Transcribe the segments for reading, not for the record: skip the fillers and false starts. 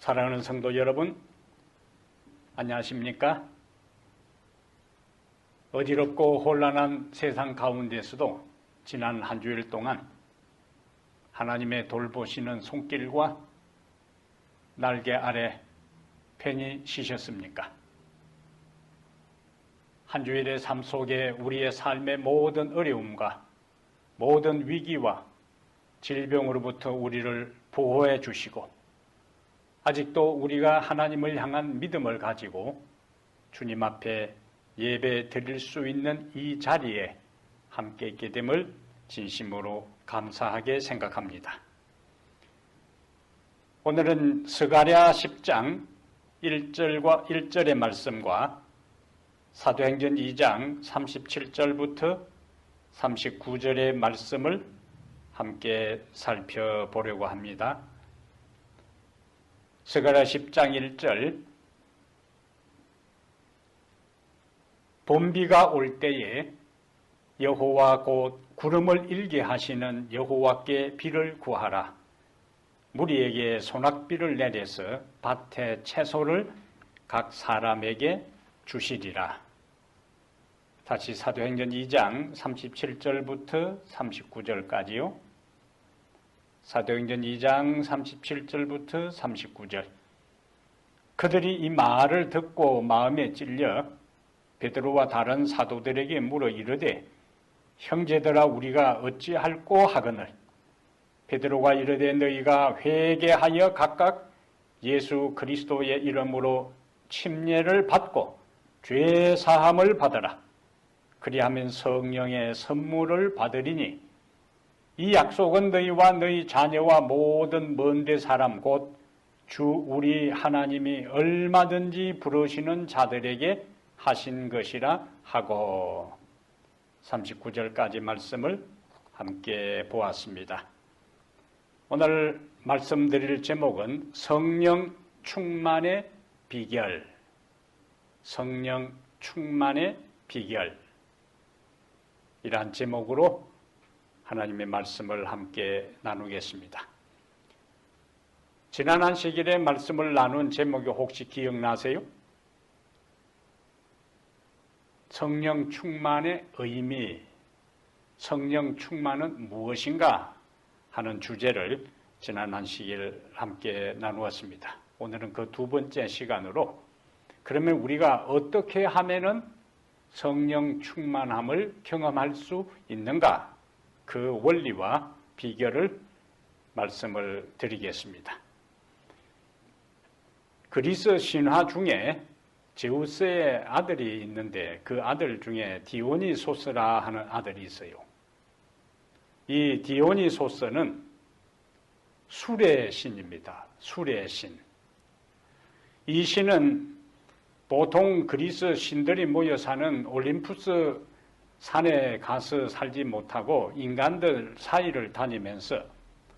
사랑하는 성도 여러분, 안녕하십니까? 어지럽고 혼란한 세상 가운데서도 지난 한 주일 동안 하나님의 돌보시는 손길과 날개 아래 편히 쉬셨습니까? 한 주일의 삶 속에 우리의 삶의 모든 어려움과 모든 위기와 질병으로부터 우리를 보호해 주시고 아직도 우리가 하나님을 향한 믿음을 가지고 주님 앞에 예배 드릴 수 있는 이 자리에 함께 있게 됨을 진심으로 감사하게 생각합니다. 오늘은 스가랴 10장 1절의 말씀과 사도행전 2장 37절부터 39절의 말씀을 함께 살펴보려고 합니다. 스가랴 10장 1절 봄비가 올 때에 여호와 곧 구름을 일게 하시는 여호와께 비를 구하라. 무리에게 소낙비를 내려서 밭에 채소를 각 사람에게 주시리라. 다시 사도행전 2장 37절부터 39절까지요. 사도행전 2장 37절부터 39절. 그들이 이 말을 듣고 마음에 찔려 베드로와 다른 사도들에게 물어 이르되 형제들아 우리가 어찌할꼬 하거늘. 베드로가 이르되 너희가 회개하여 각각 예수 그리스도의 이름으로 침례를 받고 죄 사함을 받으라. 그리하면 성령의 선물을 받으리니 이 약속은 너희와 너희 자녀와 모든 먼데 사람 곧 주 우리 하나님이 얼마든지 부르시는 자들에게 하신 것이라 하고 39절까지 말씀을 함께 보았습니다. 오늘 말씀드릴 제목은 성령 충만의 비결, 성령 충만의 비결 이란 제목으로 하나님의 말씀을 함께 나누겠습니다. 지난 안식일에 말씀을 나눈 제목이 혹시 기억나세요? 성령 충만의 의미, 성령 충만은 무엇인가 하는 주제를 지난 안식일 함께 나누었습니다. 오늘은 그 두 번째 시간으로 그러면 우리가 어떻게 하면은 성령 충만함을 경험할 수 있는가? 그 원리와 비결을 말씀을 드리겠습니다. 그리스 신화 중에 제우스의 아들이 있는데 그 아들 중에 디오니소스라 하는 아들이 있어요. 이 디오니소스는 술의 신입니다. 술의 신. 이 신은 보통 그리스 신들이 모여 사는 올림푸스 산에 가서 살지 못하고 인간들 사이를 다니면서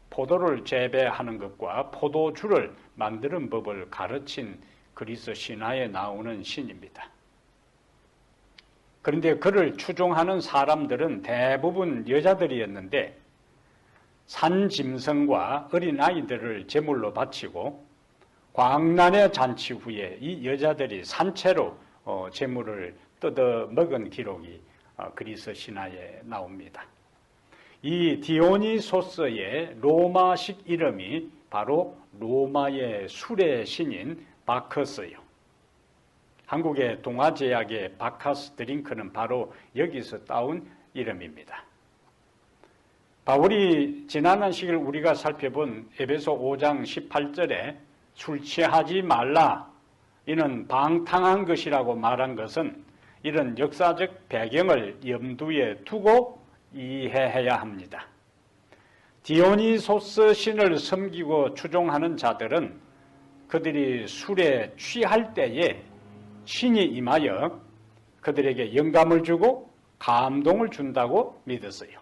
포도를 재배하는 것과 포도주를 만드는 법을 가르친 그리스 신화에 나오는 신입니다. 그런데 그를 추종하는 사람들은 대부분 여자들이었는데 산짐승과 어린아이들을 제물로 바치고 광란의 잔치 후에 이 여자들이 산채로 제물을 뜯어 먹은 기록이 그리스 신화에 나옵니다. 이 디오니소스의 로마식 이름이 바로 로마의 술의 신인 바커스요. 한국의 동아제약의 바카스 드링크는 바로 여기서 따온 이름입니다. 바울이 지난 안식일 우리가 살펴본 에베소 5장 18절에 술 취하지 말라, 이는 방탕한 것이라고 말한 것은 이런 역사적 배경을 염두에 두고 이해해야 합니다. 디오니소스 신을 섬기고 추종하는 자들은 그들이 술에 취할 때에 신이 임하여 그들에게 영감을 주고 감동을 준다고 믿었어요.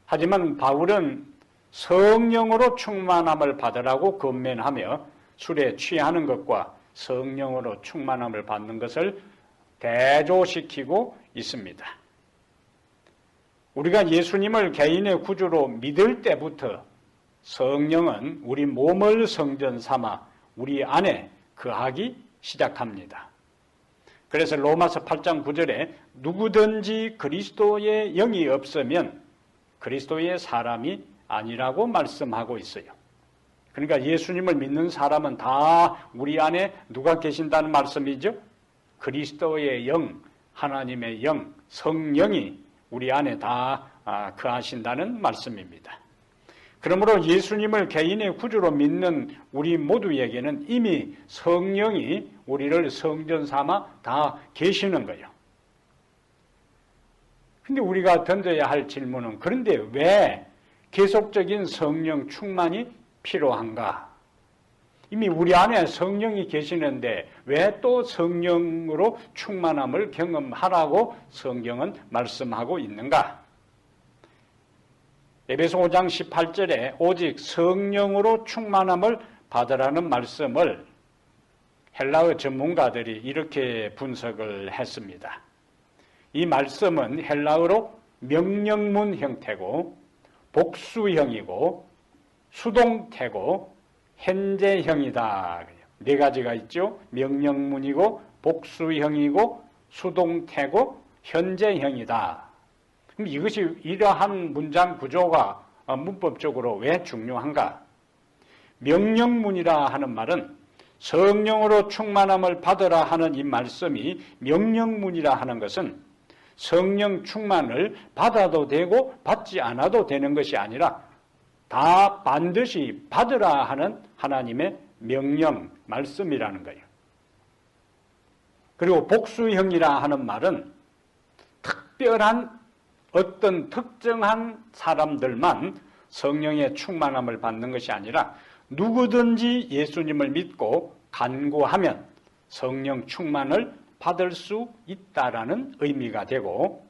하지만 바울은 성령으로 충만함을 받으라고 권면하며 술에 취하는 것과 성령으로 충만함을 받는 것을 대조시키고 있습니다. 우리가 예수님을 개인의 구주로 믿을 때부터 성령은 우리 몸을 성전 삼아 우리 안에 거하기 시작합니다. 그래서 로마서 8장 9절에 누구든지 그리스도의 영이 없으면 그리스도의 사람이 아니라고 말씀하고 있어요. 그러니까 예수님을 믿는 사람은 다 우리 안에 누가 계신다는 말씀이죠? 그리스도의 영, 하나님의 영, 성령이 우리 안에 다 거하신다는 말씀입니다. 그러므로 예수님을 개인의 구주로 믿는 우리 모두에게는 이미 성령이 우리를 성전 삼아 다 계시는 거예요. 근데 우리가 던져야 할 질문은 그런데 왜 계속적인 성령 충만이 필요한가? 이미 우리 안에 성령이 계시는데 왜 또 성령으로 충만함을 경험하라고 성경은 말씀하고 있는가? 에베소 5장 18절에 오직 성령으로 충만함을 받으라는 말씀을 헬라어 전문가들이 이렇게 분석을 했습니다. 이 말씀은 헬라어로 명령문 형태고 복수형이고 수동태고 현재형이다. 네 가지가 있죠. 명령문이고 복수형이고 수동태고 현재형이다. 그럼 이것이 이러한 문장 구조가 문법적으로 왜 중요한가? 명령문이라 하는 말은 성령으로 충만함을 받으라 하는 이 말씀이 명령문이라 하는 것은 성령 충만을 받아도 되고 받지 않아도 되는 것이 아니라 다 반드시 받으라 하는 하나님의 명령, 말씀이라는 거예요. 그리고 복수형이라 하는 말은 특별한 어떤 특정한 사람들만 성령의 충만함을 받는 것이 아니라 누구든지 예수님을 믿고 간구하면 성령 충만을 받을 수 있다라는 의미가 되고,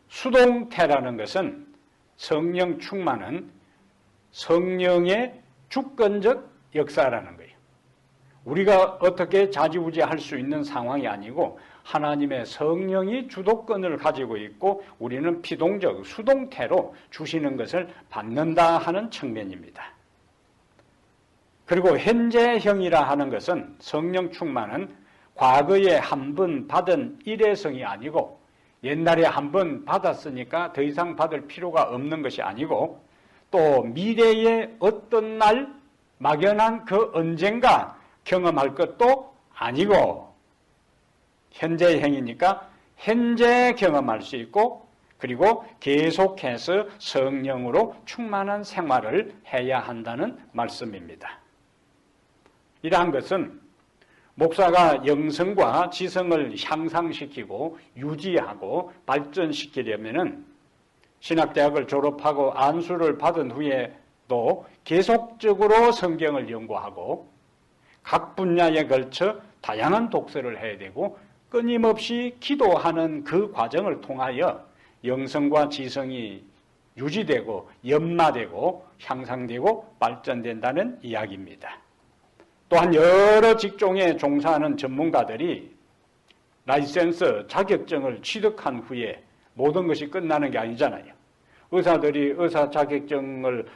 수동태라는 것은 성령 충만은 성령의 주권적 역사라는 거예요. 우리가 어떻게 좌지우지할 수 있는 상황이 아니고 하나님의 성령이 주도권을 가지고 있고 우리는 피동적 수동태로 주시는 것을 받는다 하는 측면입니다. 그리고 현재형이라 하는 것은 성령 충만은 과거에 한 번 받은 일회성이 아니고 옛날에 한 번 받았으니까 더 이상 받을 필요가 없는 것이 아니고 또 미래의 어떤 날 막연한 그 언젠가 경험할 것도 아니고 현재형이니까 현재 경험할 수 있고 그리고 계속해서 성령으로 충만한 생활을 해야 한다는 말씀입니다. 이러한 것은 목사가 영성과 지성을 향상시키고 유지하고 발전시키려면은 신학대학을 졸업하고 안수를 받은 후에도 계속적으로 성경을 연구하고 각 분야에 걸쳐 다양한 독서를 해야 되고 끊임없이 기도하는 그 과정을 통하여 영성과 지성이 유지되고 연마되고 향상되고 발전된다는 이야기입니다. 또한 여러 직종에 종사하는 전문가들이 라이센스 자격증을 취득한 후에 모든 것이 끝나는 게 아니잖아요. 의사들이 의사 자격증을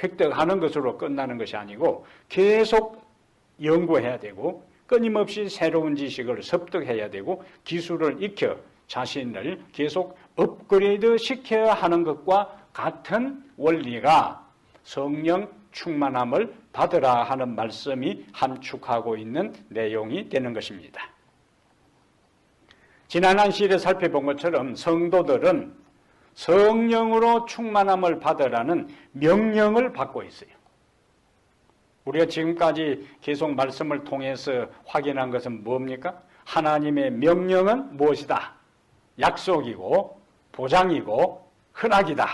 획득하는 것으로 끝나는 것이 아니고 계속 연구해야 되고 끊임없이 새로운 지식을 습득해야 되고 기술을 익혀 자신을 계속 업그레이드 시켜야 하는 것과 같은 원리가 성령 충만함을 받으라 하는 말씀이 함축하고 있는 내용이 되는 것입니다. 지난 한 시일에 살펴본 것처럼 성도들은 성령으로 충만함을 받으라는 명령을 받고 있어요. 우리가 지금까지 계속 말씀을 통해서 확인한 것은 뭡니까? 하나님의 명령은 무엇이다? 약속이고 보장이고 흔하기다.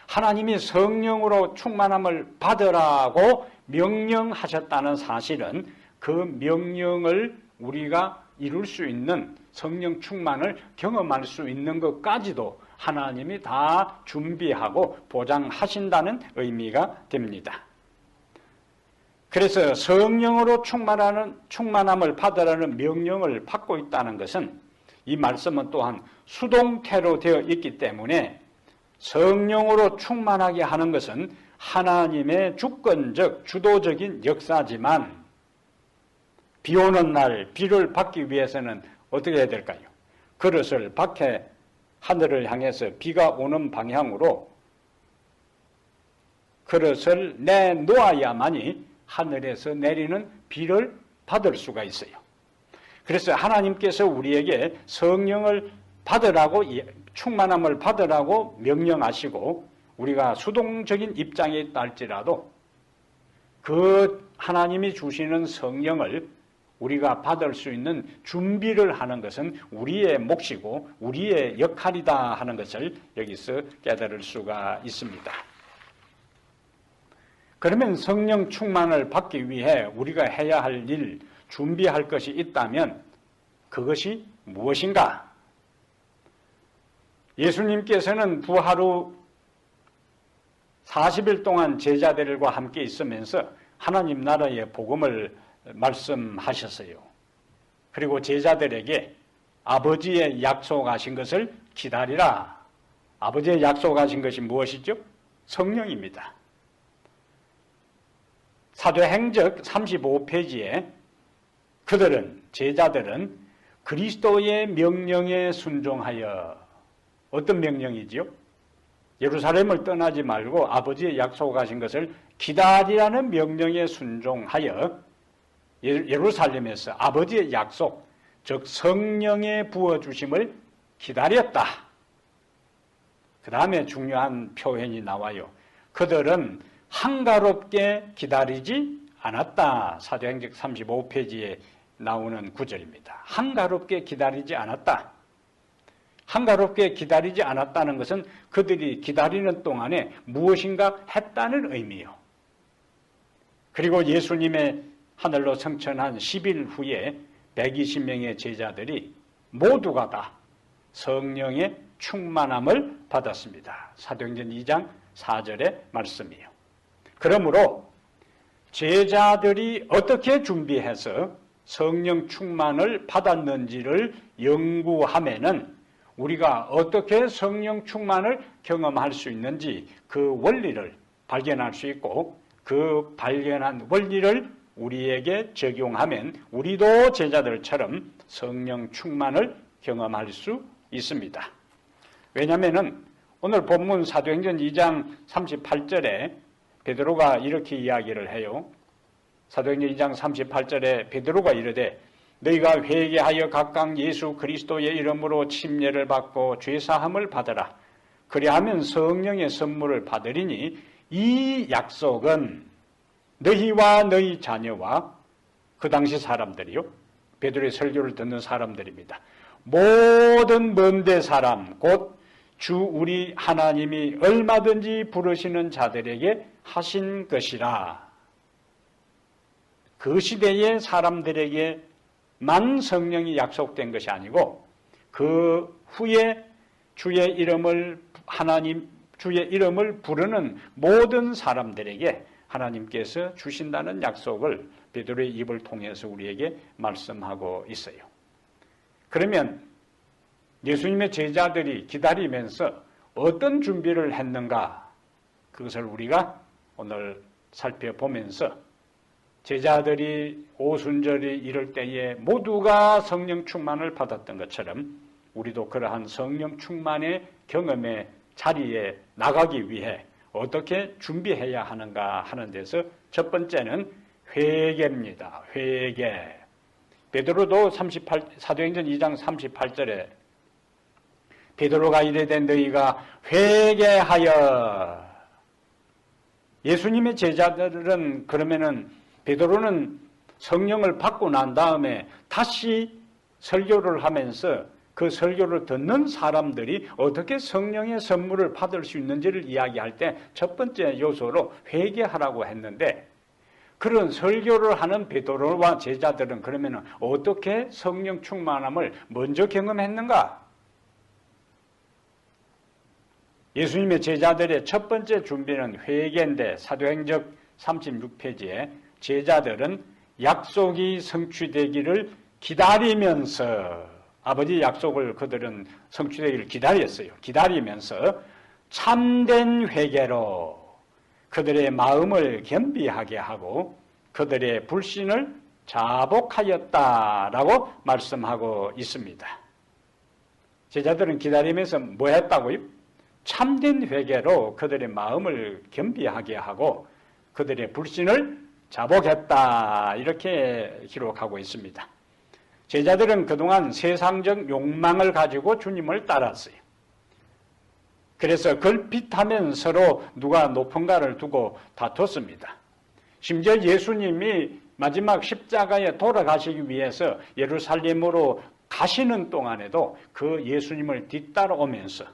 하나님이 성령으로 충만함을 받으라고 명령하셨다는 사실은 그 명령을 우리가 이룰 수 있는 성령 충만을 경험할 수 있는 것까지도 하나님이 다 준비하고 보장하신다는 의미가 됩니다. 그래서 성령으로 충만함을 받으라는 명령을 받고 있다는 것은 이 말씀은 또한 수동태로 되어 있기 때문에 성령으로 충만하게 하는 것은 하나님의 주권적, 주도적인 역사지만 비 오는 날 비를 받기 위해서는 어떻게 해야 될까요? 그릇을 밖에 하늘을 향해서 비가 오는 방향으로 그릇을 내놓아야만이 하늘에서 내리는 비를 받을 수가 있어요. 그래서 하나님께서 우리에게 성령을 받으라고, 충만함을 받으라고 명령하시고 우리가 수동적인 입장에 있다 할지라도 그 하나님이 주시는 성령을 우리가 받을 수 있는 준비를 하는 것은 우리의 몫이고 우리의 역할이다 하는 것을 여기서 깨달을 수가 있습니다. 그러면 성령 충만을 받기 위해 우리가 해야 할 일, 준비할 것이 있다면 그것이 무엇인가? 예수님께서는 부활 후 40일 동안 제자들과 함께 있으면서 하나님 나라의 복음을 말씀하셨어요. 그리고 제자들에게 아버지의 약속하신 것을 기다리라. 아버지의 약속하신 것이 무엇이죠? 성령입니다. 사도행적 35페이지에 그들은, 제자들은 그리스도의 명령에 순종하여, 어떤 명령이지요? 예루살렘을 떠나지 말고 아버지의 약속하신 것을 기다리라는 명령에 순종하여 예루살렘에서 아버지의 약속, 즉 성령의 부어주심을 기다렸다. 그 다음에 중요한 표현이 나와요. 그들은 한가롭게 기다리지 않았다. 사도행적 35페이지에 나오는 구절입니다. 한가롭게 기다리지 않았다. 한가롭게 기다리지 않았다는 것은 그들이 기다리는 동안에 무엇인가 했다는 의미요. 그리고 예수님의 하늘로 승천한 10일 후에 120명의 제자들이 모두가 다 성령의 충만함을 받았습니다. 사도행전 2장 4절의 말씀이요. 그러므로 제자들이 어떻게 준비해서 성령 충만을 받았는지를 연구하면은 우리가 어떻게 성령 충만을 경험할 수 있는지 그 원리를 발견할 수 있고 그 발견한 원리를 우리에게 적용하면 우리도 제자들처럼 성령 충만을 경험할 수 있습니다. 왜냐하면 오늘 본문 사도행전 2장 38절에 베드로가 이렇게 이야기를 해요. 사도행전 2장 38절에 베드로가 이르되 너희가 회개하여 각각 예수 그리스도의 이름으로 침례를 받고 죄사함을 받으라. 그리하면 성령의 선물을 받으리니 이 약속은 너희와 너희 자녀와, 그 당시 사람들이요, 베드로의 설교를 듣는 사람들입니다. 모든 먼데 사람, 곧 주 우리 하나님이 얼마든지 부르시는 자들에게 하신 것이라. 그 시대의 사람들에게만 성령이 약속된 것이 아니고 그 후에 주의 이름을 부르는 모든 사람들에게 하나님께서 주신다는 약속을 베드로의 입을 통해서 우리에게 말씀하고 있어요. 그러면 예수님의 제자들이 기다리면서 어떤 준비를 했는가, 그것을 우리가 오늘 살펴보면서 제자들이 오순절이 이럴 때에 모두가 성령 충만을 받았던 것처럼 우리도 그러한 성령 충만의 경험의 자리에 나가기 위해 어떻게 준비해야 하는가 하는 데서 첫 번째는 회개입니다. 회개. 베드로도 사도행전 2장 38절에 베드로가 이르되 너희가 회개하여. 예수님의 제자들은 그러면은 베드로는 성령을 받고 난 다음에 다시 설교를 하면서 그 설교를 듣는 사람들이 어떻게 성령의 선물을 받을 수 있는지를 이야기할 때 첫 번째 요소로 회개하라고 했는데, 그런 설교를 하는 베드로와 제자들은 그러면 어떻게 성령 충만함을 먼저 경험했는가? 예수님의 제자들의 첫 번째 준비는 회개인데 사도행전 36페이지에 제자들은 약속이 성취되기를 기다리면서, 아버지 약속을 그들은 성취되기를 기다렸어요. 기다리면서 참된 회개로, 그들의 마음을 겸비하게 하고 그들의 불신을 자복하였다라고 말씀하고 있습니다. 제자들은 기다리면서 뭐 했다고요? 참된 회개로 그들의 마음을 겸비하게 하고 그들의 불신을 자복했다, 이렇게 기록하고 있습니다. 제자들은 그동안 세상적 욕망을 가지고 주님을 따랐어요. 그래서 걸핏하면 서로 누가 높은가를 두고 다퉜습니다. 심지어 예수님이 마지막 십자가에 돌아가시기 위해서 예루살렘으로 가시는 동안에도 그 예수님을 뒤따라오면서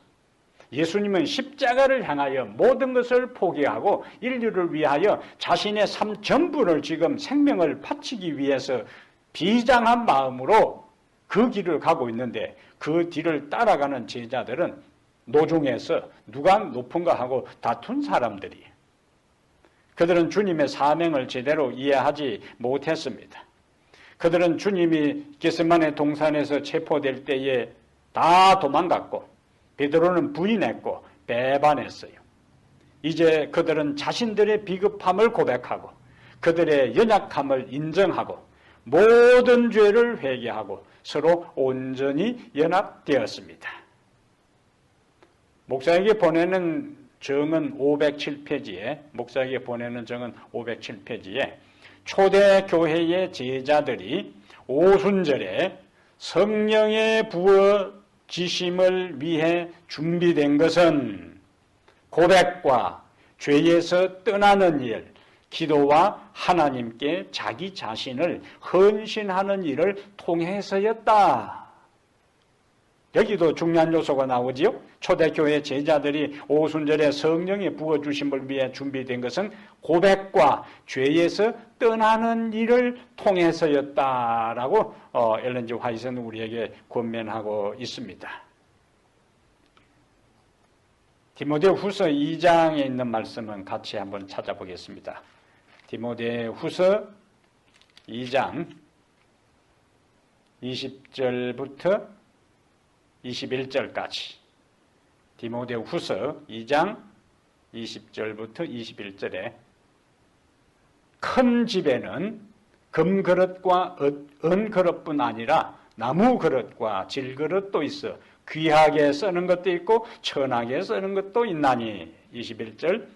예수님은 십자가를 향하여 모든 것을 포기하고 인류를 위하여 자신의 삶 전부를 지금 생명을 바치기 위해서 비장한 마음으로 그 길을 가고 있는데 그 뒤를 따라가는 제자들은 노중에서 누가 높은가 하고 다툰 사람들이에요. 그들은 주님의 사명을 제대로 이해하지 못했습니다. 그들은 주님이 겟세마네 동산에서 체포될 때에 다 도망갔고 베드로는 부인했고 배반했어요. 이제 그들은 자신들의 비겁함을 고백하고 그들의 연약함을 인정하고 모든 죄를 회개하고 서로 온전히 연합되었습니다. 목사에게 보내는 정은 507페이지에 목사에게 보내는 정은 507페이지에 초대 교회의 제자들이 오순절에 성령의 부어지심을 위해 준비된 것은 고백과 죄에서 떠나는 일, 기도와 하나님께 자기 자신을 헌신하는 일을 통해서였다. 여기도 중요한 요소가 나오지요. 초대교회 제자들이 오순절에 성령의 부어주심을 위해 준비된 것은 고백과 죄에서 떠나는 일을 통해서였다라고 엘렌 G. 화이트는 우리에게 권면하고 있습니다. 디모데 후서 2장에 있는 말씀은 같이 한번 찾아보겠습니다. 디모데 후서 2장 20절부터 21절까지 디모데 후서 2장 20절부터 21절에 큰 집에는 금그릇과 은그릇뿐 아니라 나무그릇과 질그릇도 있어 귀하게 쓰는 것도 있고 천하게 쓰는 것도 있나니 21절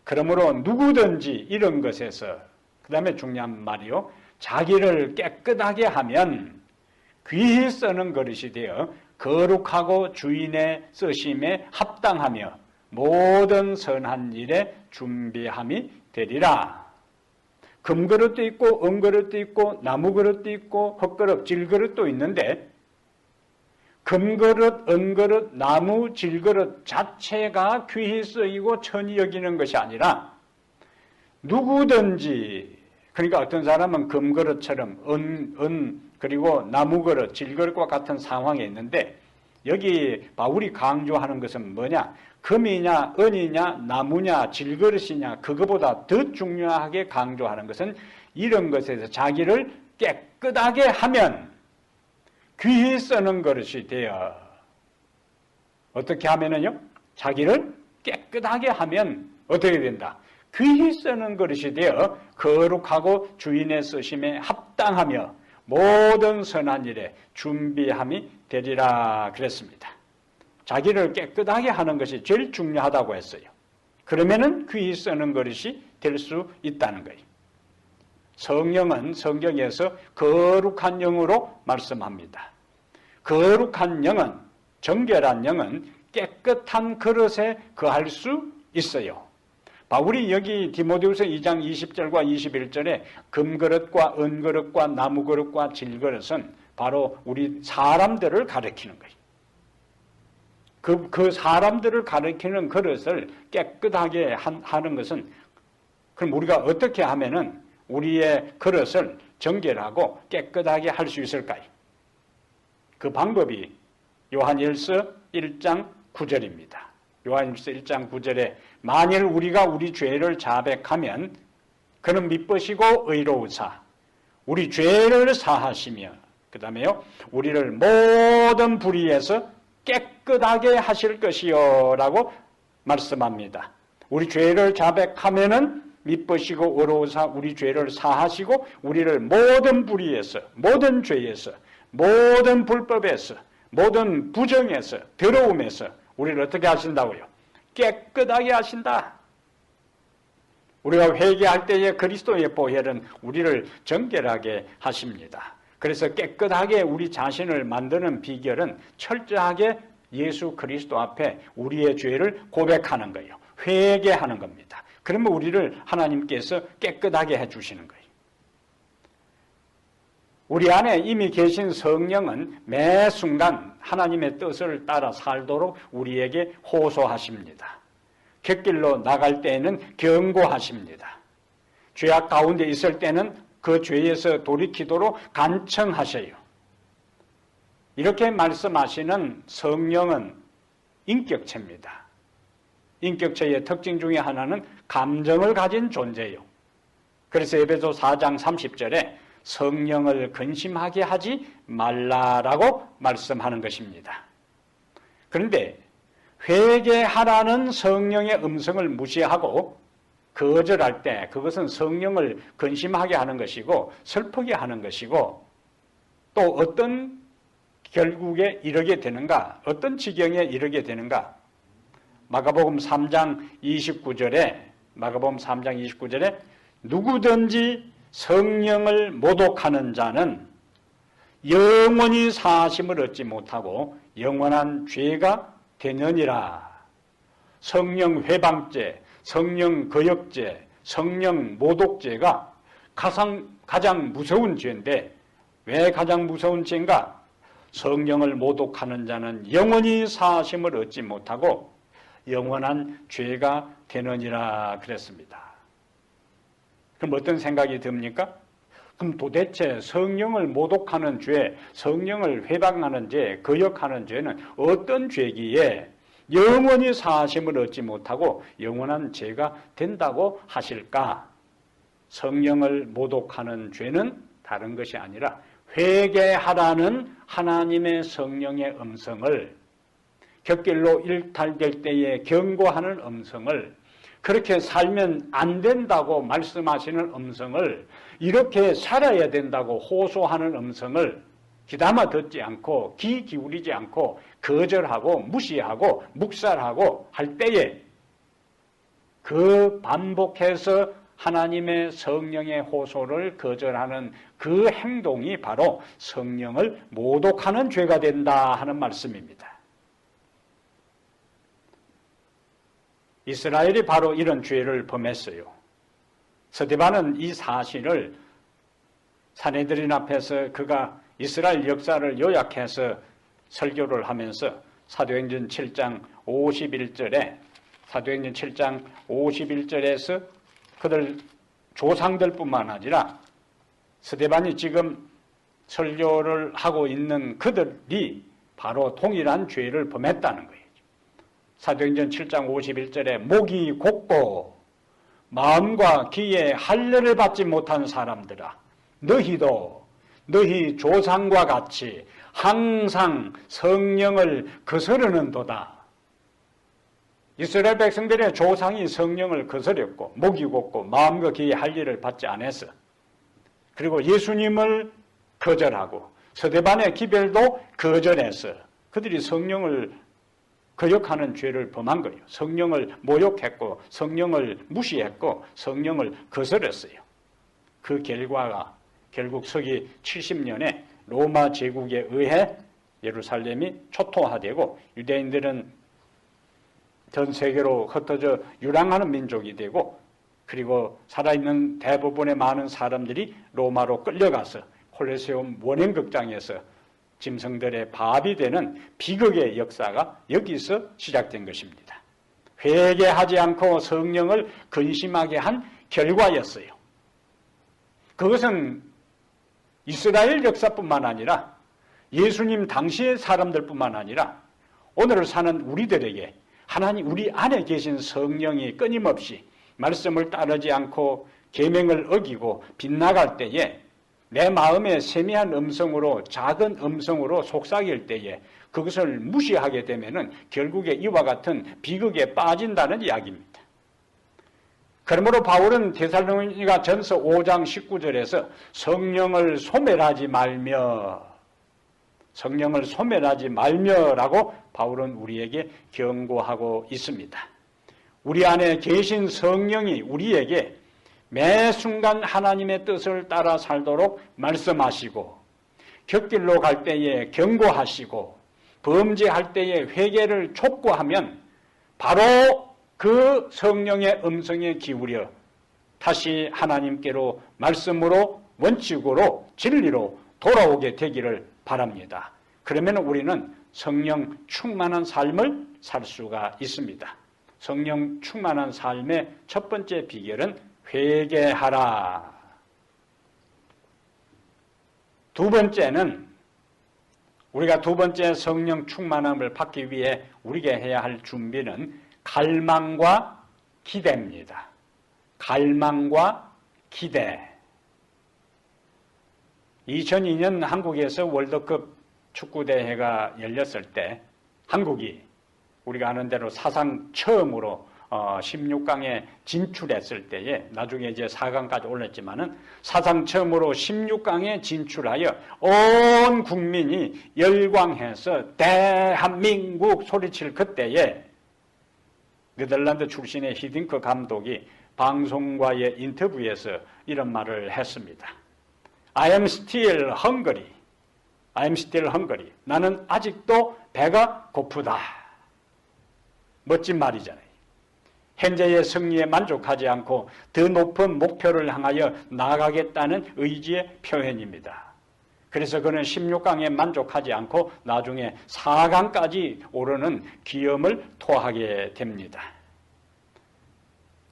그러므로 누구든지 이런 것에서 그 다음에 중요한 말이요 자기를 깨끗하게 하면 귀히 쓰는 그릇이 되어 거룩하고 주인의 쓰심에 합당하며 모든 선한 일에 준비함이 되리라. 금그릇도 있고 은그릇도 있고 나무그릇도 있고 흙그릇, 질그릇도 있는데 금그릇, 은그릇, 나무, 질그릇 자체가 귀히 쓰이고 천히 여기는 것이 아니라 누구든지 그러니까 어떤 사람은 금그릇처럼 그리고 나무그릇, 질그릇과 같은 상황에 있는데 여기 바울이 강조하는 것은 뭐냐? 금이냐, 은이냐, 나무냐, 질그릇이냐 그거보다 더 중요하게 강조하는 것은 이런 것에서 자기를 깨끗하게 하면 귀히 쓰는 그릇이 되어 어떻게 하면은요? 자기를 깨끗하게 하면 어떻게 된다? 귀히 쓰는 그릇이 되어 거룩하고 주인의 쓰심에 합당하며 모든 선한 일에 준비함이 되리라 그랬습니다. 자기를 깨끗하게 하는 것이 제일 중요하다고 했어요. 그러면은 귀히 쓰는 그릇이 될 수 있다는 거예요. 성령은 성경에서 거룩한 영으로 말씀합니다. 거룩한 영은 정결한 영은 깨끗한 그릇에 거할 수 있어요. 바울이 여기 디모데후서 2장 20절과 21절에 금그릇과 은그릇과 나무그릇과 질그릇은 바로 우리 사람들을 가리키는 거예요. 그 사람들을 가리키는 그릇을 깨끗하게 하는 것은 그럼 우리가 어떻게 하면은 우리의 그릇을 정결하고 깨끗하게 할 수 있을까요? 그 방법이 요한일서 1장 9절입니다. 요한일서 1장 9절에 만일 우리가 우리 죄를 자백하면 그는 미쁘시고 의로우사 우리 죄를 사하시며 그 다음에요 우리를 모든 불의에서 깨끗하게 하실 것이요 라고 말씀합니다. 우리 죄를 자백하면은 미쁘시고 의로우사 우리 죄를 사하시고 우리를 모든 불의에서, 모든 죄에서, 모든 불법에서, 모든 부정에서, 더러움에서 우리를 어떻게 하신다고요? 깨끗하게 하신다. 우리가 회개할 때에 그리스도의 보혈은 우리를 정결하게 하십니다. 그래서 깨끗하게 우리 자신을 만드는 비결은 철저하게 예수 그리스도 앞에 우리의 죄를 고백하는 거예요. 회개하는 겁니다. 그러면 우리를 하나님께서 깨끗하게 해주시는 거예요. 우리 안에 이미 계신 성령은 매 순간 하나님의 뜻을 따라 살도록 우리에게 호소하십니다. 곁길로 나갈 때에는 경고하십니다. 죄악 가운데 있을 때는 그 죄에서 돌이키도록 간청하셔요. 이렇게 말씀하시는 성령은 인격체입니다. 인격체의 특징 중에 하나는 감정을 가진 존재예요. 그래서 에베소 4장 30절에 성령을 근심하게 하지 말라라고 말씀하는 것입니다. 그런데 회개하라는 성령의 음성을 무시하고 거절할 때 그것은 성령을 근심하게 하는 것이고 슬프게 하는 것이고 또 어떤 결국에 이르게 되는가, 어떤 지경에 이르게 되는가. 마가복음 3장 29절에 누구든지 성령을 모독하는 자는 영원히 사하심을 얻지 못하고 영원한 죄가 되느니라. 성령 회방죄, 성령 거역죄, 성령 모독죄가 가장 무서운 죄인데 왜 가장 무서운 죄인가? 성령을 모독하는 자는 영원히 사하심을 얻지 못하고 영원한 죄가 되느니라 그랬습니다. 그럼 어떤 생각이 듭니까? 그럼 도대체 성령을 모독하는 죄, 성령을 회방하는 죄, 거역하는 죄는 어떤 죄기에 영원히 사하심을 얻지 못하고 영원한 죄가 된다고 하실까? 성령을 모독하는 죄는 다른 것이 아니라 회개하라는 하나님의 성령의 음성을, 곁길로 일탈될 때에 경고하는 음성을, 그렇게 살면 안 된다고 말씀하시는 음성을, 이렇게 살아야 된다고 호소하는 음성을 귀담아 듣지 않고 귀 기울이지 않고 거절하고 무시하고 묵살하고 할 때에 그 반복해서 하나님의 성령의 호소를 거절하는 그 행동이 바로 성령을 모독하는 죄가 된다 하는 말씀입니다. 이스라엘이 바로 이런 죄를 범했어요. 스데반은 이 사실을 사내들인 앞에서 그가 이스라엘 역사를 요약해서 설교를 하면서 사도행전 7장 51절에서 그들 조상들뿐만 아니라 스데반이 지금 설교를 하고 있는 그들이 바로 동일한 죄를 범했다는 거예요. 사도행전 7장 51절에 목이 곧고 마음과 귀에 할례를 받지 못한 사람들아, 너희 조상과 같이 항상 성령을 거스르는도다. 이스라엘 백성들의 조상이 성령을 거스렸고 목이 곧고 마음과 귀에 할례를 받지 않았어. 그리고 예수님을 거절하고 스데반의 기별도 거절해서 그들이 성령을 거역하는 죄를 범한 거예요. 성령을 모욕했고 성령을 무시했고 성령을 거스렸어요. 그 결과가 결국 서기 70년에 로마 제국에 의해 예루살렘이 초토화되고 유대인들은 전 세계로 흩어져 유랑하는 민족이 되고 그리고 살아있는 대부분의 많은 사람들이 로마로 끌려가서 콜로세움 원행극장에서 짐승들의 밥이 되는 비극의 역사가 여기서 시작된 것입니다. 회개하지 않고 성령을 근심하게 한 결과였어요. 그것은 이스라엘 역사뿐만 아니라 예수님 당시의 사람들뿐만 아니라 오늘을 사는 우리들에게 하나님 우리 안에 계신 성령이 끊임없이 말씀을 따르지 않고 계명을 어기고 빗나갈 때에 내 마음의 세미한 음성으로 작은 음성으로 속삭일 때에 그것을 무시하게 되면은 결국에 이와 같은 비극에 빠진다는 이야기입니다. 그러므로 바울은 데살로니가 전서 5장 19절에서 성령을 소멸하지 말며라고 바울은 우리에게 경고하고 있습니다. 우리 안에 계신 성령이 우리에게 매 순간 하나님의 뜻을 따라 살도록 말씀하시고, 곁길로 갈 때에 경고하시고, 범죄할 때에 회개를 촉구하면 바로 그 성령의 음성에 기울여 다시 하나님께로 말씀으로, 원칙으로, 진리로 돌아오게 되기를 바랍니다. 그러면 우리는 성령 충만한 삶을 살 수가 있습니다. 성령 충만한 삶의 첫 번째 비결은 회개하라. 두 번째는, 우리가 두 번째 성령 충만함을 받기 위해 우리가 해야 할 준비는 갈망과 기대입니다. 갈망과 기대. 2002년 한국에서 월드컵 축구대회가 열렸을 때 한국이 우리가 아는 대로 사상 처음으로 16강에 진출했을 때에, 나중에 이제 4강까지 올랐지만은 사상 처음으로 16강에 진출하여 온 국민이 열광해서 대한민국 소리칠 그때에 네덜란드 출신의 히딩크 감독이 방송과의 인터뷰에서 이런 말을 했습니다. I am still hungry. I am still hungry. 나는 아직도 배가 고프다. 멋진 말이잖아요. 현재의 승리에 만족하지 않고 더 높은 목표를 향하여 나아가겠다는 의지의 표현입니다. 그래서 그는 16강에 만족하지 않고 나중에 4강까지 오르는 기염을 토하게 됩니다.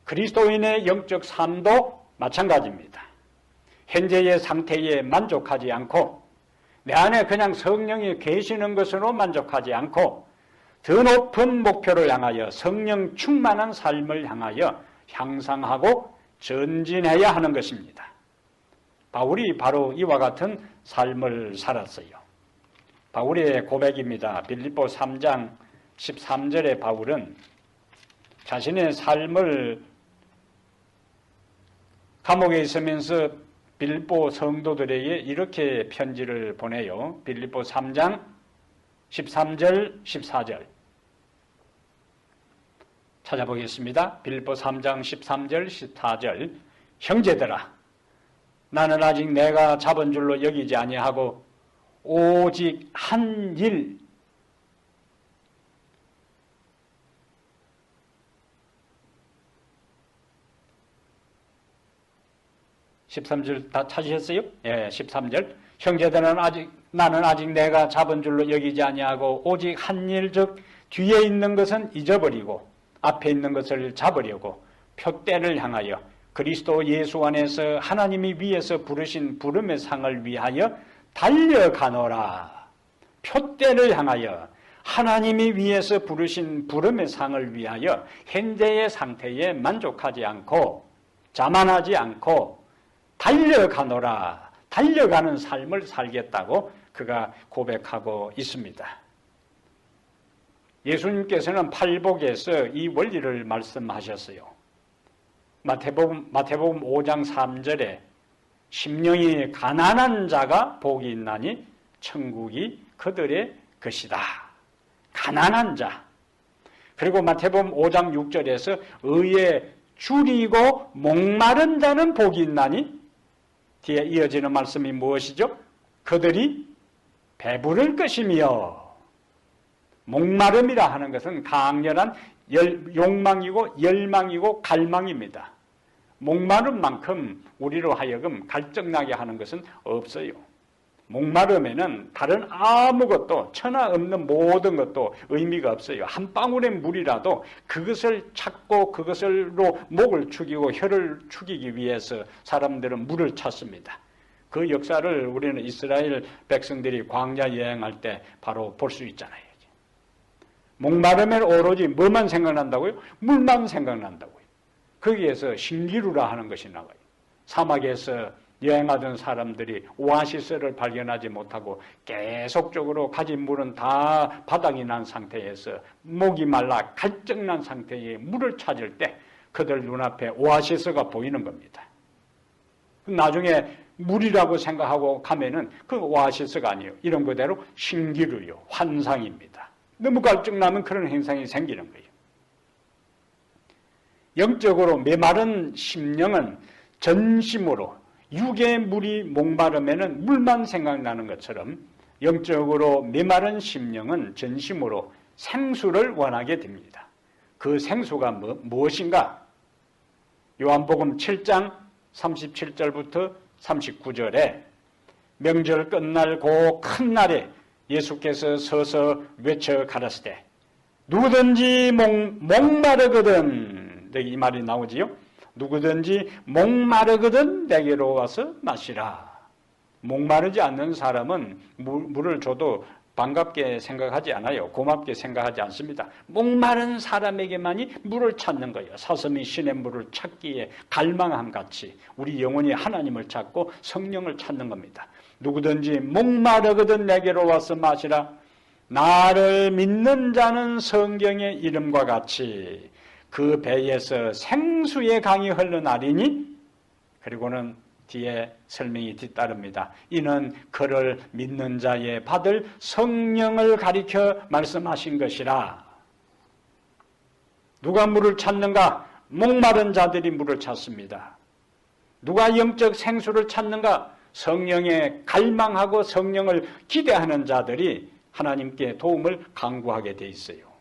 그리스도인의 영적 삶도 마찬가지입니다. 현재의 상태에 만족하지 않고 내 안에 그냥 성령이 계시는 것으로 만족하지 않고 더 높은 목표를 향하여 성령 충만한 삶을 향하여 향상하고 전진해야 하는 것입니다. 바울이 바로 이와 같은 삶을 살았어요. 바울의 고백입니다. 빌립보 3장 13절에 바울은 자신의 삶을 감옥에 있으면서 빌립보 성도들에게 이렇게 편지를 보내요. 빌립보 3장 13절, 14절 찾아보겠습니다. 빌립보 3장 13절, 14절. 형제들아, 나는 아직 내가 잡은 줄로 여기지 아니하고 오직 한 일, 13절 다 찾으셨어요? 예, 13절. 형제들은 나는 아직 내가 잡은 줄로 여기지 아니하고 오직 한 일, 즉 뒤에 있는 것은 잊어버리고 앞에 있는 것을 잡으려고 표대를 향하여 그리스도 예수 안에서 하나님이 위에서 부르신 부름의 상을 위하여 달려가노라. 표대를 향하여 하나님이 위에서 부르신 부름의 상을 위하여 현재의 상태에 만족하지 않고 자만하지 않고 달려가노라. 달려가는 삶을 살겠다고 그가 고백하고 있습니다. 예수님께서는 팔복에서 이 원리를 말씀하셨어요. 마태복음 5장 3절에 심령이 가난한 자가 복이 있나니 천국이 그들의 것이다. 가난한 자. 그리고 마태복음 5장 6절에서 의에 줄이고 목마른 자는 복이 있나니 뒤에 이어지는 말씀이 무엇이죠? 그들이 배부를 것이며. 목마름이라 하는 것은 강렬한 욕망이고 열망이고 갈망입니다. 목마른 만큼 우리로 하여금 갈증나게 하는 것은 없어요. 목마름에는 다른 아무것도 천하 없는 모든 것도 의미가 없어요. 한 방울의 물이라도 그것을 찾고 그것으로 목을 축이고 혀를 축이기 위해서 사람들은 물을 찾습니다. 그 역사를 우리는 이스라엘 백성들이 광야 여행할 때 바로 볼 수 있잖아요. 목마르면 오로지 뭐만 생각난다고요? 물만 생각난다고요. 거기에서 신기루라 하는 것이 나와요. 사막에서 여행하던 사람들이 오아시스를 발견하지 못하고 계속적으로 가진 물은 다 바닥이 난 상태에서 목이 말라 갈증난 상태에 물을 찾을 때 그들 눈앞에 오아시스가 보이는 겁니다. 나중에 물이라고 생각하고 가면은 그 오아시스가 아니에요. 이런 그대로 신기루요, 환상입니다. 너무 갈증나면 그런 현상이 생기는 거예요. 영적으로 메마른 심령은 전심으로, 육의 물이 목마르면은 물만 생각나는 것처럼 영적으로 메마른 심령은 전심으로 생수를 원하게 됩니다. 그 생수가 무엇인가? 요한복음 7장 37절부터 39절에 명절 끝날 그 큰 날에 예수께서 서서 외쳐 가라사대 누구든지 목마르거든, 이 말이 나오지요. 누구든지 목마르거든 내게로 와서 마시라. 목마르지 않는 사람은 물을 줘도 반갑게 생각하지 않아요. 고맙게 생각하지 않습니다. 목마른 사람에게만이 물을 찾는 거예요. 사슴이 신의 물을 찾기에 갈망함 같이 우리 영혼이 하나님을 찾고 성령을 찾는 겁니다. 누구든지 목마르거든 내게로 와서 마시라. 나를 믿는 자는 성경의 이름과 같이 그 배에서 생수의 강이 흘러나리니, 그리고는 뒤에 설명이 뒤따릅니다. 이는 그를 믿는 자의 받을 성령을 가리켜 말씀하신 것이라. 누가 물을 찾는가? 목마른 자들이 물을 찾습니다. 누가 영적 생수를 찾는가? 성령에 갈망하고 성령을 기대하는 자들이 하나님께 도움을 간구하게 돼 있어요.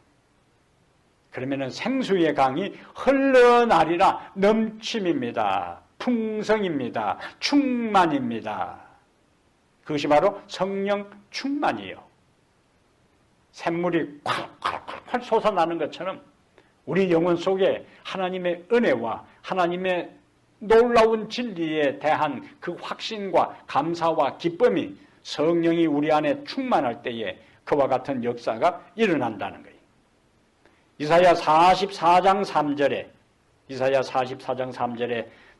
그러면은 생수의 강이 흘러나리라. 넘침입니다. 풍성입니다. 충만입니다. 그것이 바로 성령 충만이에요. 샘물이 콸콸콸 솟아나는 것처럼 우리 영혼 속에 하나님의 은혜와 하나님의 놀라운 진리에 대한 그 확신과 감사와 기쁨이 성령이 우리 안에 충만할 때에 그와 같은 역사가 일어난다는 거예요. 이사야 44장 3절에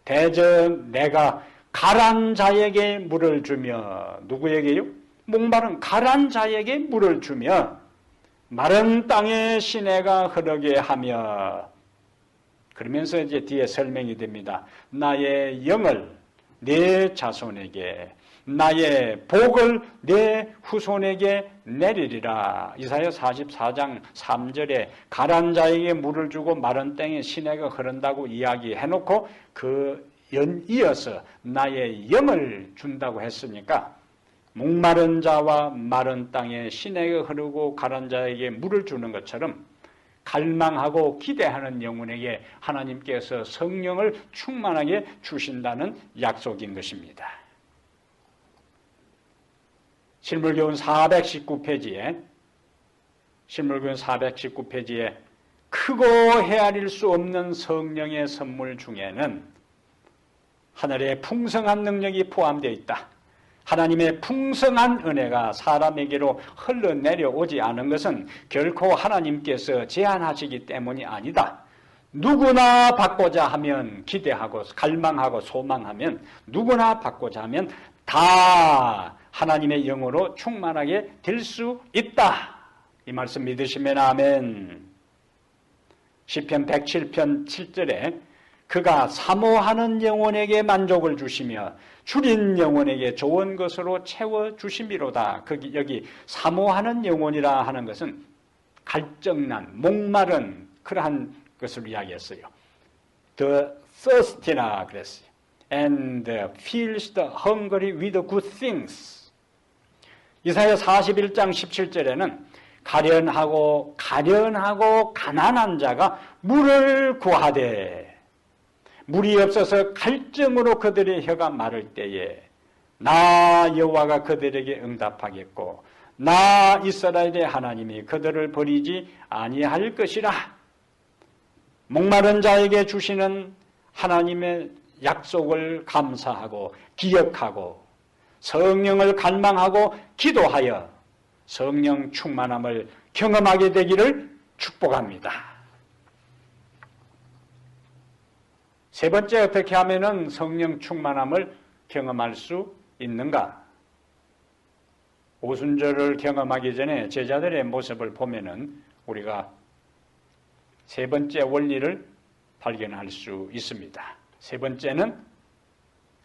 대전 내가 가란 자에게 물을 주며, 누구에게요? 목마른 가란 자에게 물을 주며 마른 땅에 시내가 흐르게 하며, 그러면서 이제 뒤에 설명이 됩니다. 나의 영을 내 자손에게, 나의 복을 내 후손에게 내리리라. 이사야 44장 3절에 가란 자에게 물을 주고 마른 땅에 시내가 흐른다고 이야기해놓고 그 이어서 나의 영을 준다고 했으니까 목마른 자와 마른 땅에 시내가 흐르고 가란 자에게 물을 주는 것처럼 갈망하고 기대하는 영혼에게 하나님께서 성령을 충만하게 주신다는 약속인 것입니다. 실물교훈 419페이지에 크고 헤아릴 수 없는 성령의 선물 중에는 하늘의 풍성한 능력이 포함되어 있다. 하나님의 풍성한 은혜가 사람에게로 흘러내려오지 않은 것은 결코 하나님께서 제한하시기 때문이 아니다. 누구나 받고자 하면, 기대하고 갈망하고 소망하면, 누구나 받고자 하면 다 하나님의 영으로 충만하게 될 수 있다. 이 말씀 믿으시면 아멘. 시편 107편 7절에 그가 사모하는 영혼에게 만족을 주시며 줄인 영혼에게 좋은 것으로 채워주심이로다. 여기 사모하는 영혼이라 하는 것은 갈증난, 목마른 그러한 것을 이야기했어요. The thirsty라 그랬어요. And feels the hungry with good things. 이사야 41장 17절에는 가련하고 가난한 자가 물을 구하되 물이 없어서 갈증으로 그들의 혀가 마를 때에 나 여호와가 그들에게 응답하겠고 나 이스라엘의 하나님이 그들을 버리지 아니할 것이라. 목마른 자에게 주시는 하나님의 약속을 감사하고 기억하고 성령을 갈망하고 기도하여 성령 충만함을 경험하게 되기를 축복합니다. 세 번째, 어떻게 하면은 성령 충만함을 경험할 수 있는가? 오순절을 경험하기 전에 제자들의 모습을 보면은 우리가 세 번째 원리를 발견할 수 있습니다. 세 번째는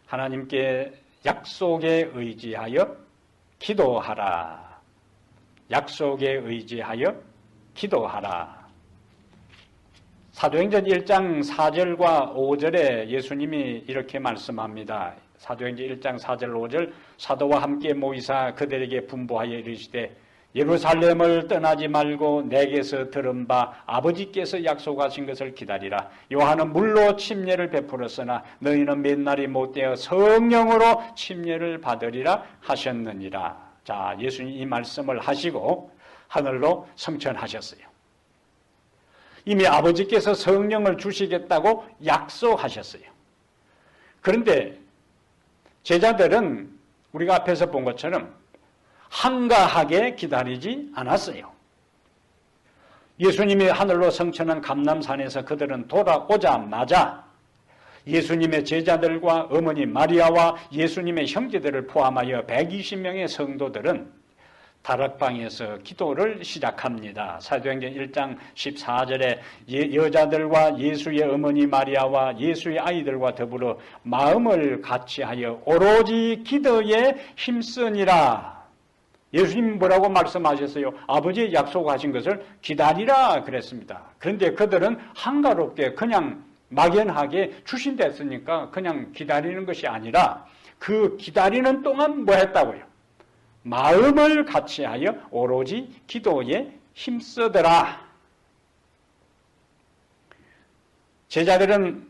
하나님께 약속에 의지하여 기도하라. 약속에 의지하여 기도하라. 사도행전 1장 4절과 5절에 예수님이 이렇게 말씀합니다. 사도행전 1장 4절 5절 사도와 함께 모이사 그들에게 분부하여 이르시되 예루살렘을 떠나지 말고 내게서 들은 바 아버지께서 약속하신 것을 기다리라. 요한은 물로 침례를 베풀었으나 너희는 맨날이 못되어 성령으로 침례를 받으리라 하셨느니라. 자, 예수님 이 말씀을 하시고 하늘로 승천하셨어요. 이미 아버지께서 성령을 주시겠다고 약속하셨어요. 그런데 제자들은 우리가 앞에서 본 것처럼 한가하게 기다리지 않았어요. 예수님이 하늘로 승천한 감람산에서 그들은 돌아오자마자 예수님의 제자들과 어머니 마리아와 예수님의 형제들을 포함하여 120명의 성도들은 다락방에서 기도를 시작합니다. 사도행전 1장 14절에 여자들과 예수의 어머니 마리아와 예수의 아이들과 더불어 마음을 같이하여 오로지 기도에 힘쓰니라. 예수님 뭐라고 말씀하셨어요? 아버지의 약속하신 것을 기다리라 그랬습니다. 그런데 그들은 한가롭게 그냥 막연하게 주신댔으니까 그냥 기다리는 것이 아니라 그 기다리는 동안 뭐 했다고요? 마음을 같이하여 오로지 기도에 힘쓰더라. 제자들은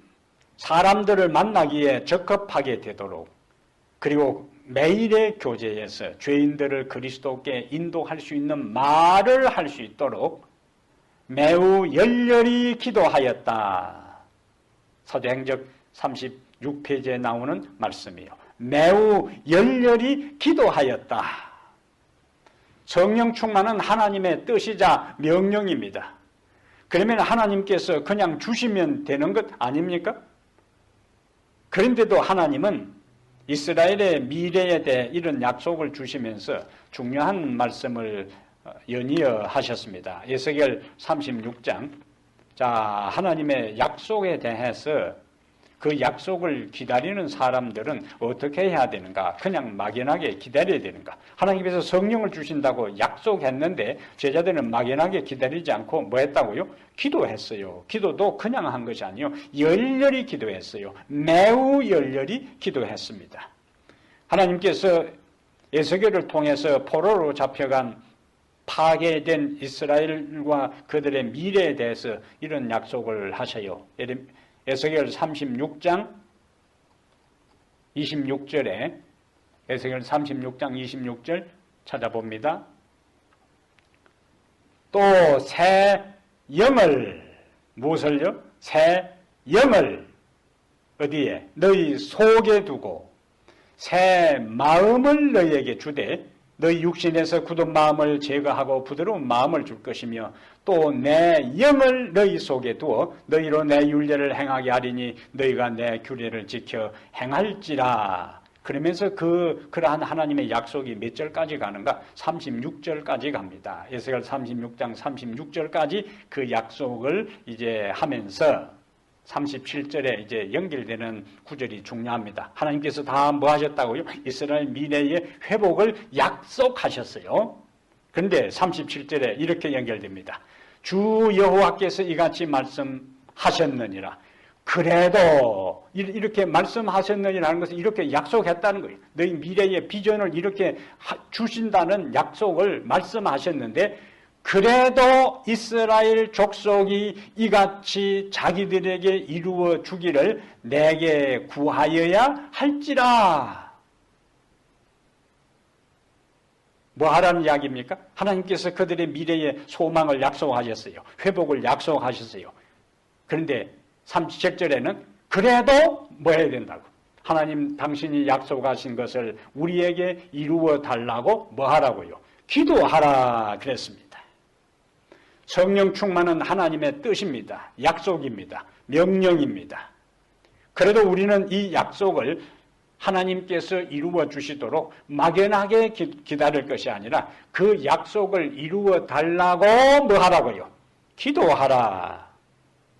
사람들을 만나기에 적합하게 되도록 그리고 매일의 교제에서 죄인들을 그리스도께 인도할 수 있는 말을 할 수 있도록 매우 열렬히 기도하였다. 사도행전 36페이지에 나오는 말씀이에요. 매우 열렬히 기도하였다. 성령 충만은 하나님의 뜻이자 명령입니다. 그러면 하나님께서 그냥 주시면 되는 것 아닙니까? 그런데도 하나님은 이스라엘의 미래에 대해 이런 약속을 주시면서 중요한 말씀을 연이어 하셨습니다. 에스겔 36장. 자, 하나님의 약속에 대해서 그 약속을 기다리는 사람들은 어떻게 해야 되는가? 그냥 막연하게 기다려야 되는가? 하나님께서 성령을 주신다고 약속했는데 제자들은 막연하게 기다리지 않고 뭐 했다고요? 기도했어요. 기도도 그냥 한 것이 아니요. 열렬히 기도했어요. 매우 열렬히 기도했습니다. 하나님께서 에스겔을 통해서 포로로 잡혀간 파괴된 이스라엘과 그들의 미래에 대해서 이런 약속을 하셔요. 에스겔 36장 26절에 에스겔 36장 26절 찾아봅니다. 또 새 영을 무엇을요? 새 영을 어디에? 너희 속에 두고 새 마음을 너희에게 주되 너희 육신에서 굳은 마음을 제거하고 부드러운 마음을 줄 것이며 또 내 영을 너희 속에 두어 너희로 내 율례를 행하게 하리니 너희가 내 규례를 지켜 행할지라. 그러면서 그러한 하나님의 약속이 몇 절까지 가는가? 36절까지 갑니다. 에스겔 36장 36절까지 그 약속을 이제 하면서 37절에 이제 연결되는 구절이 중요합니다. 하나님께서 다 뭐 하셨다고요? 이스라엘 미래의 회복을 약속하셨어요. 그런데 37절에 이렇게 연결됩니다. 주 여호와께서 이같이 말씀하셨느니라. 그래도 이렇게 말씀하셨느니라는 것은 이렇게 약속했다는 거예요. 너희 미래의 비전을 이렇게 주신다는 약속을 말씀하셨는데 그래도 이스라엘 족속이 이같이 자기들에게 이루어 주기를 내게 구하여야 할지라. 뭐 하라는 이야기입니까? 하나님께서 그들의 미래의 소망을 약속하셨어요. 회복을 약속하셨어요. 그런데 37절에는 그래도 뭐 해야 된다고? 하나님 당신이 약속하신 것을 우리에게 이루어 달라고 뭐 하라고요? 기도하라 그랬습니다. 성령 충만은 하나님의 뜻입니다. 약속입니다. 명령입니다. 그래도 우리는 이 약속을 하나님께서 이루어 주시도록 막연하게 기다릴 것이 아니라 그 약속을 이루어 달라고 뭐 하라고요? 기도하라.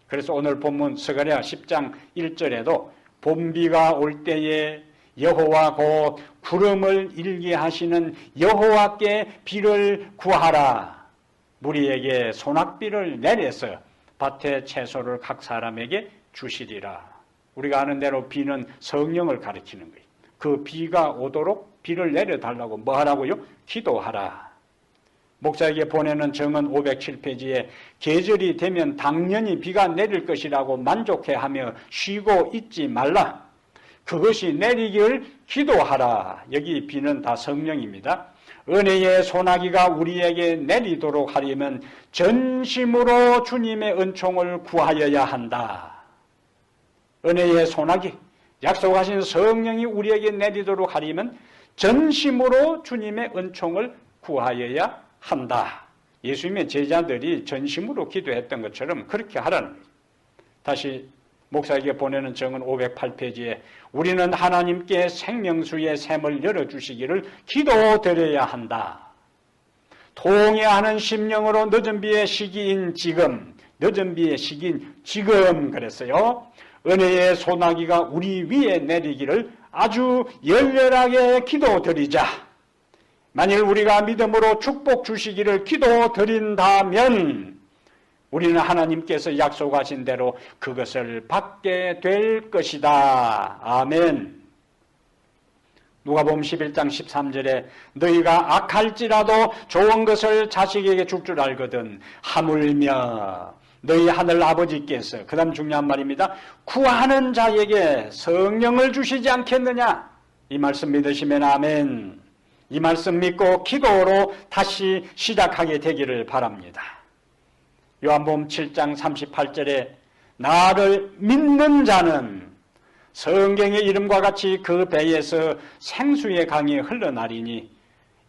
그래서 오늘 본문 스가랴 10장 1절에도 봄비가 올 때에 여호와 곧 구름을 일게 하시는 여호와께 비를 구하라. 무리에게 소낙비를 내려서 밭의 채소를 각 사람에게 주시리라. 우리가 아는 대로 비는 성령을 가리키는 거예요. 그 비가 오도록 비를 내려달라고 뭐 하라고요? 기도하라. 목사에게 보내는 정언 507페이지에 계절이 되면 당연히 비가 내릴 것이라고 만족해하며 쉬고 있지 말라. 그것이 내리기를 기도하라. 여기 비는 다 성령입니다. 은혜의 소나기가 우리에게 내리도록 하려면 전심으로 주님의 은총을 구하여야 한다. 은혜의 소나기, 약속하신 성령이 우리에게 내리도록 하려면 전심으로 주님의 은총을 구하여야 한다. 예수님의 제자들이 전심으로 기도했던 것처럼 그렇게 하라는 거예요. 다시 목사에게 보내는 정언 508페이지에 우리는 하나님께 생명수의 샘을 열어주시기를 기도드려야 한다. 통회하는 심령으로 늦은 비의 시기인 지금, 늦은 비의 시기인 지금 그랬어요. 은혜의 소나기가 우리 위에 내리기를 아주 열렬하게 기도드리자. 만일 우리가 믿음으로 축복 주시기를 기도드린다면 우리는 하나님께서 약속하신 대로 그것을 받게 될 것이다. 아멘. 누가복음 11장 13절에 너희가 악할지라도 좋은 것을 자식에게 줄 줄 알거든 하물며 너희 하늘 아버지께서, 그 다음 중요한 말입니다, 구하는 자에게 성령을 주시지 않겠느냐. 이 말씀 믿으시면 아멘. 이 말씀 믿고 기도로 다시 시작하게 되기를 바랍니다. 요한복음 7장 38절에 나를 믿는 자는 성경의 이름과 같이 그 배에서 생수의 강이 흘러나리니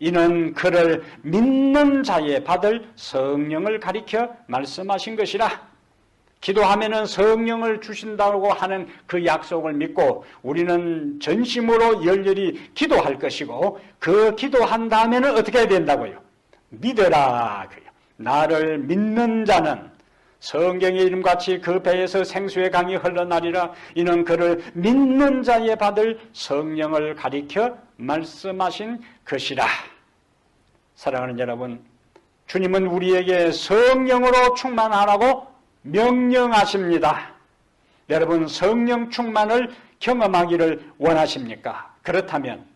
이는 그를 믿는 자에 받을 성령을 가리켜 말씀하신 것이라. 기도하면은 성령을 주신다고 하는 그 약속을 믿고 우리는 전심으로 열렬히 기도할 것이고, 그 기도한 다음에는 어떻게 해야 된다고요? 믿어라. 나를 믿는 자는 성경의 이름같이 그 배에서 생수의 강이 흘러나리라. 이는 그를 믿는 자에 받을 성령을 가리켜 말씀하신 것이라. 사랑하는 여러분, 주님은 우리에게 성령으로 충만하라고 명령하십니다. 여러분, 성령 충만을 경험하기를 원하십니까? 그렇다면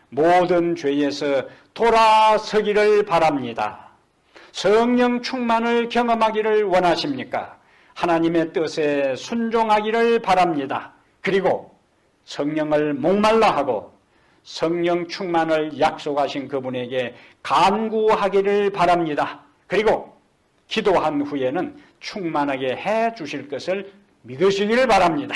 모든 죄에서 돌아서기를 바랍니다. 성령 충만을 경험하기를 원하십니까? 하나님의 뜻에 순종하기를 바랍니다. 그리고 성령을 목말라 하고 성령 충만을 약속하신 그분에게 간구하기를 바랍니다. 그리고 기도한 후에는 충만하게 해 주실 것을 믿으시기를 바랍니다.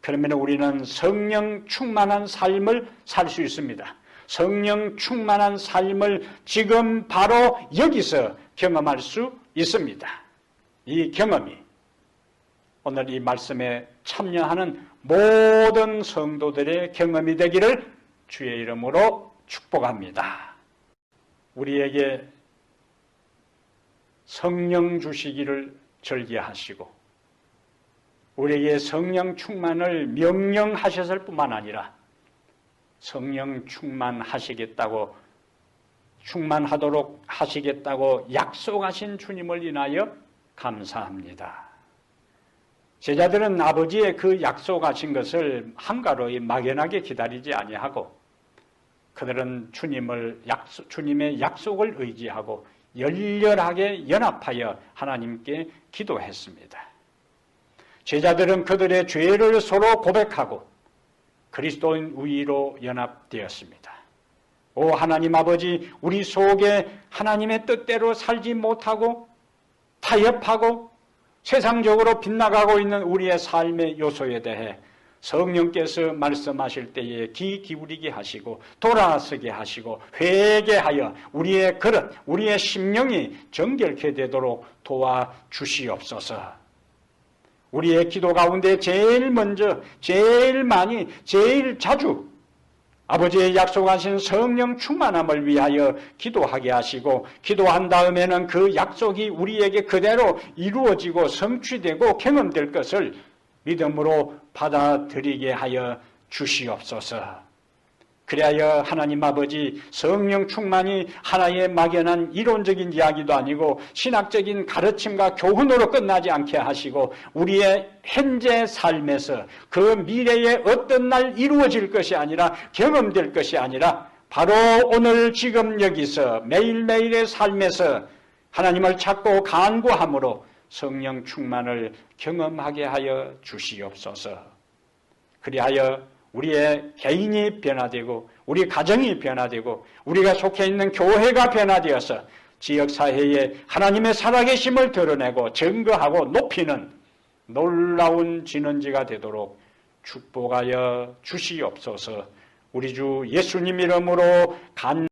그러면 우리는 성령 충만한 삶을 살 수 있습니다. 성령 충만한 삶을 지금 바로 여기서 경험할 수 있습니다. 이 경험이 오늘 이 말씀에 참여하는 모든 성도들의 경험이 되기를 주의 이름으로 축복합니다. 우리에게 성령 주시기를 절기하시고 우리에게 성령 충만을 명령하셨을 뿐만 아니라 성령 충만하시겠다고, 충만하도록 하시겠다고 약속하신 주님을 인하여 감사합니다. 제자들은 아버지의 그 약속하신 것을 한가로이 막연하게 기다리지 아니하고 그들은 주님의 약속을 의지하고 열렬하게 연합하여 하나님께 기도했습니다. 제자들은 그들의 죄를 서로 고백하고 그리스도인 위로 연합되었습니다. 오 하나님 아버지, 우리 속에 하나님의 뜻대로 살지 못하고 타협하고 세상적으로 빗나가고 있는 우리의 삶의 요소에 대해 성령께서 말씀하실 때에 귀 기울이게 하시고 돌아서게 하시고 회개하여 우리의 그릇, 우리의 심령이 정결케 되도록 도와주시옵소서. 우리의 기도 가운데 제일 먼저, 제일 많이, 제일 자주 아버지의 약속하신 성령 충만함을 위하여 기도하게 하시고, 기도한 다음에는 그 약속이 우리에게 그대로 이루어지고 성취되고 경험될 것을 믿음으로 받아들이게 하여 주시옵소서. 그리하여 하나님 아버지, 성령 충만이 하나의 막연한 이론적인 이야기도 아니고 신학적인 가르침과 교훈으로 끝나지 않게 하시고, 우리의 현재 삶에서 그 미래에 어떤 날 이루어질 것이 아니라, 경험될 것이 아니라 바로 오늘 지금 여기서 매일매일의 삶에서 하나님을 찾고 간구함으로 성령 충만을 경험하게 하여 주시옵소서. 그리하여 우리의 개인이 변화되고 우리 가정이 변화되고 우리가 속해 있는 교회가 변화되어서 지역사회에 하나님의 살아계심을 드러내고 증거하고 높이는 놀라운 진원지가 되도록 축복하여 주시옵소서. 우리 주 예수님 이름으로